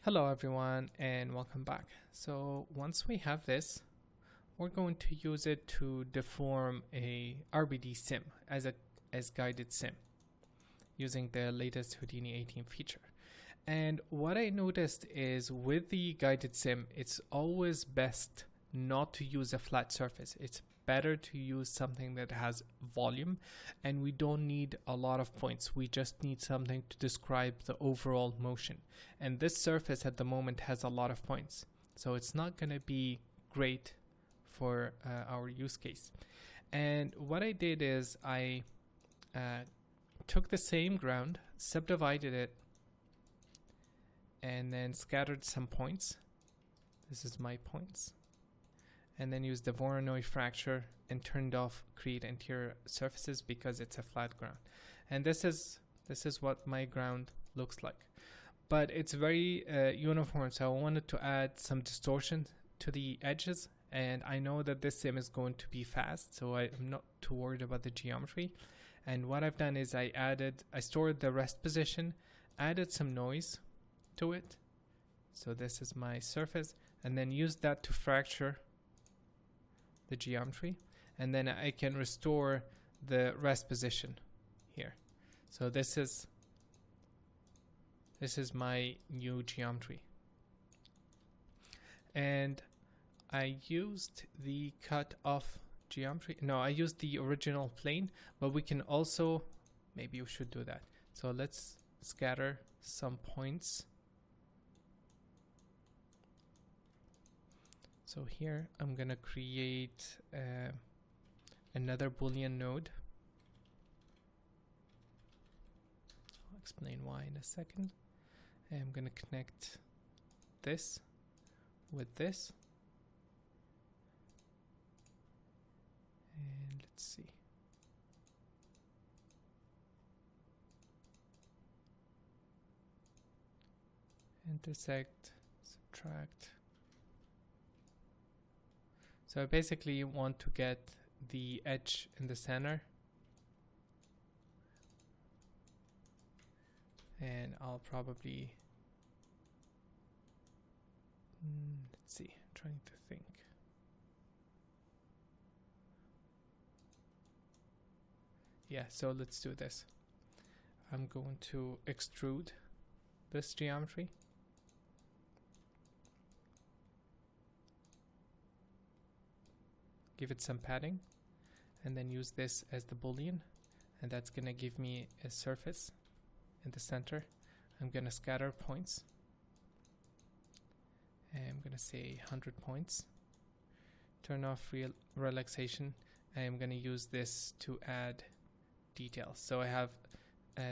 Hello everyone and welcome back. So once we have this, we're going to use it to deform a RBD sim as guided sim using the latest Houdini 18 feature. And what I noticed is with the guided sim, it's always best not to use a flat surface. It's better to use something that has volume, and we don't need a lot of points. We just need something to describe the overall motion. And this surface at the moment has a lot of points, so it's not going to be great for our use case. And what I did is I took the same ground, subdivided it, and then scattered some points. This is my points. And then used the Voronoi fracture and turned off create interior surfaces because it's a flat ground. And this is what my ground looks like. But it's very uniform, so I wanted to add some distortion to the edges. And I know that this sim is going to be fast, so I'm not too worried about the geometry. And what I've done is I stored the rest position, added some noise to it. So this is my surface, and then used that to fracture the geometry, and then I can restore the rest position here. So this is my new geometry, and I used the cut off geometry. No, I used the original plane, but we can also, maybe we should do that. So let's scatter some points. So here I'm gonna create another Boolean node. I'll explain why in a second. And I'm gonna connect this with this. And let's see. Intersect, subtract. So I basically want to get the edge in the center, and I'll probably let's see, I'm trying to think. Yeah, so let's do this. I'm going to extrude this geometry. Give it some padding, and then use this as the Boolean, and that's gonna give me a surface in the center. I'm gonna scatter points, and I'm gonna say 100 points. Turn off relaxation, and I'm gonna use this to add details. So I have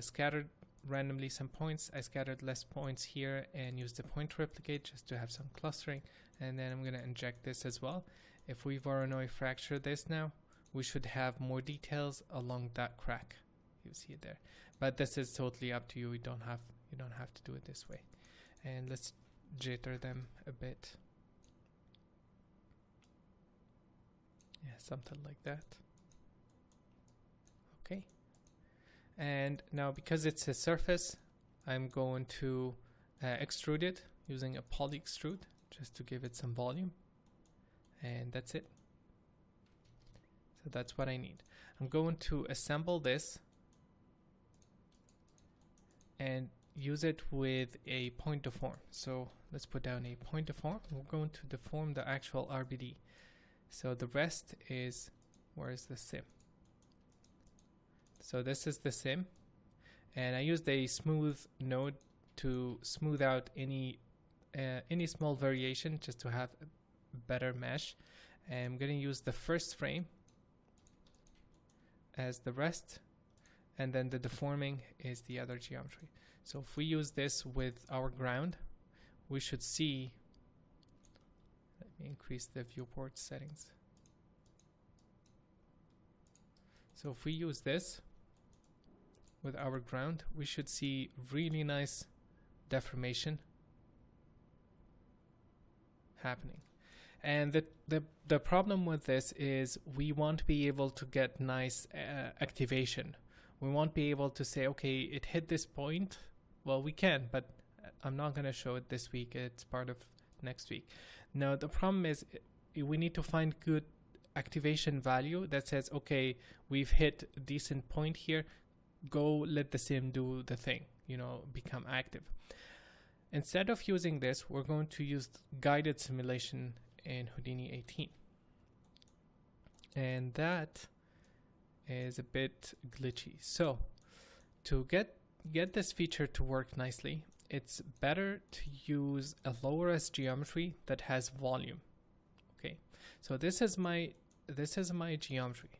scattered randomly some points. I scattered less points here and used the point replicate just to have some clustering, and then I'm gonna inject this as well. If we Voronoi fracture this now, we should have more details along that crack. You see it there. But this is totally up to you. You don't have to do it this way. And let's jitter them a bit. Yeah, something like that. Okay. And now because it's a surface, I'm going to extrude it using a poly extrude just to give it some volume. And that's it. So that's what I need. I'm going to assemble this and use it with a point deform. So let's put down a point deform. We're going to deform the actual RBD. So the rest is, where is the sim? So this is the sim, and I used a smooth node to smooth out any small variation just to have a better mesh. And I'm going to use the first frame as the rest, and then the deforming is the other geometry. So if we use this with our ground, we should see, let me increase the viewport settings. So if we use this with our ground, we should see really nice deformation happening. And the problem with this is we won't be able to get nice activation. We won't be able to say, okay, it hit this point. Well, we can, but I'm not going to show it this week. It's part of next week. Now, the problem is we need to find good activation value that says, okay, we've hit a decent point here. Go let the sim do the thing, you know, become active. Instead of using this, we're going to use guided simulation in Houdini 18. And that is a bit glitchy. So to get this feature to work nicely, it's better to use a lower res geometry that has volume. Okay, so this is my geometry.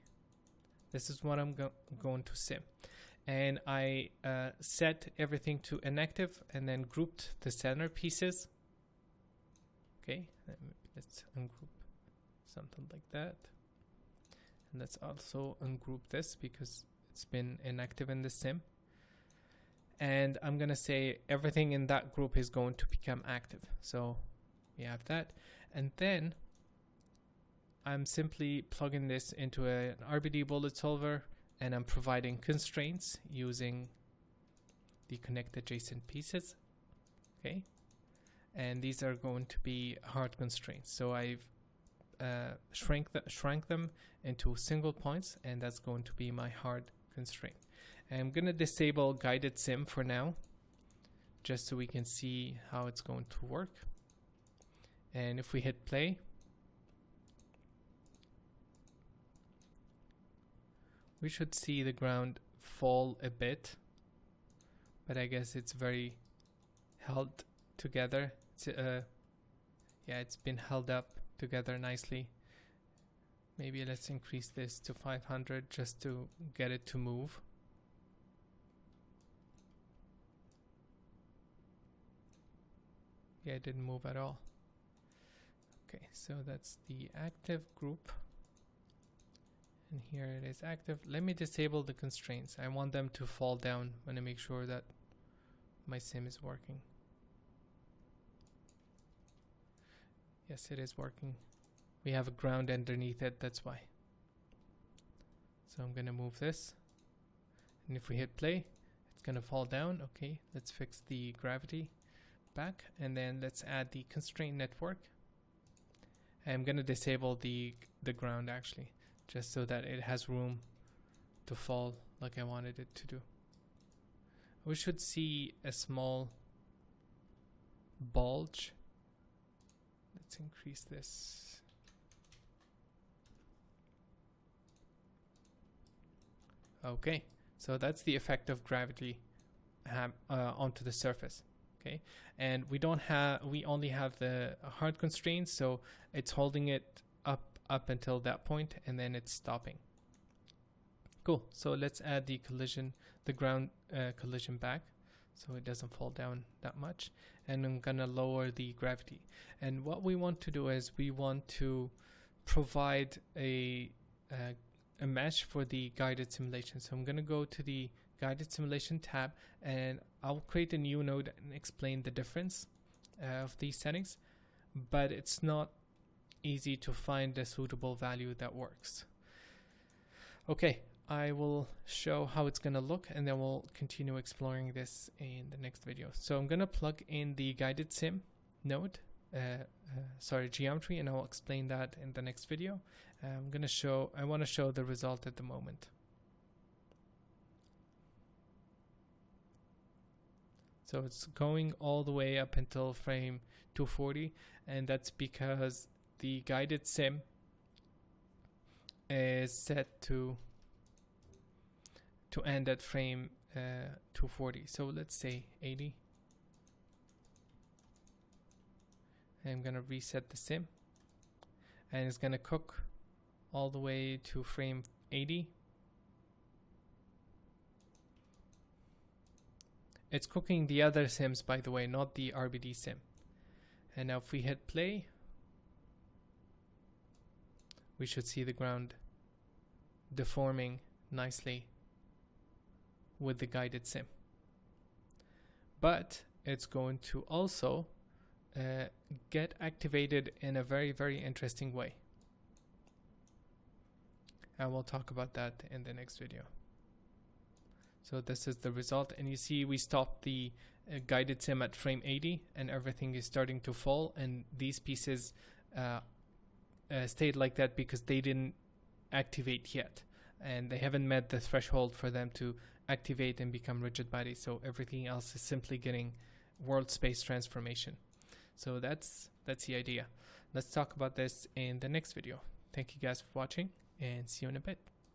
This is what I'm going to sim, and I set everything to inactive and then grouped the center pieces. Okay, let's ungroup something like that, and let's also ungroup this because it's been inactive in the sim. And I'm gonna say everything in that group is going to become active. So we have that, and then I'm simply plugging this into an RBD bullet solver, and I'm providing constraints using the connect adjacent pieces. Okay, and these are going to be hard constraints. So I've shrank them into single points, and that's going to be my hard constraint. I'm going to disable guided sim for now, just so we can see how it's going to work. And if we hit play, we should see the ground fall a bit, but I guess it's very held together. Yeah, it's been held up together nicely. Maybe let's increase this to 500 just to get it to move. Yeah, it didn't move at all. Okay, so that's the active group. And here it is active. Let me disable the constraints. I want them to fall down. I want to make sure that my sim is working. Yes, it is working. We have a ground underneath it, that's why. So I'm going to move this. And if we hit play, it's going to fall down. Okay, let's fix the gravity back, and then let's add the constraint network. I'm going to disable the ground actually, just so that it has room to fall like I wanted it to do. We should see a small bulge. Let's increase this. Okay, so that's the effect of gravity onto the surface. Okay, and we only have the hard constraints, so it's holding it up until that point, and then it's stopping. Cool. So let's add the ground collision back, so it doesn't fall down that much. And I'm gonna lower the gravity. And what we want to do is we want to provide a mesh for the guided simulation. So I'm gonna go to the guided simulation tab, and I'll create a new node and explain the difference of these settings, but it's not easy to find a suitable value that works. Okay, I will show how it's going to look, and then we'll continue exploring this in the next video. So I'm going to plug in the guided sim node, geometry, and I'll explain that in the next video. I want to show the result at the moment. So it's going all the way up until frame 240, and that's because the guided sim is set to end at frame 240. So let's say 80. I'm gonna reset the sim, and it's gonna cook all the way to frame 80. It's cooking the other sims, by the way, not the RBD sim. And now if we hit play, we should see the ground deforming nicely with the guided sim. But it's going to also get activated in a very, very interesting way. And we'll talk about that in the next video. So this is the result, and you see we stopped the a guided sim at frame 80 and everything is starting to fall, and these pieces stayed like that because they didn't activate yet, and they haven't met the threshold for them to activate and become rigid bodies. So everything else is simply getting world space transformation. So that's the idea. Let's talk about this in the next video. Thank you guys for watching, and see you in a bit.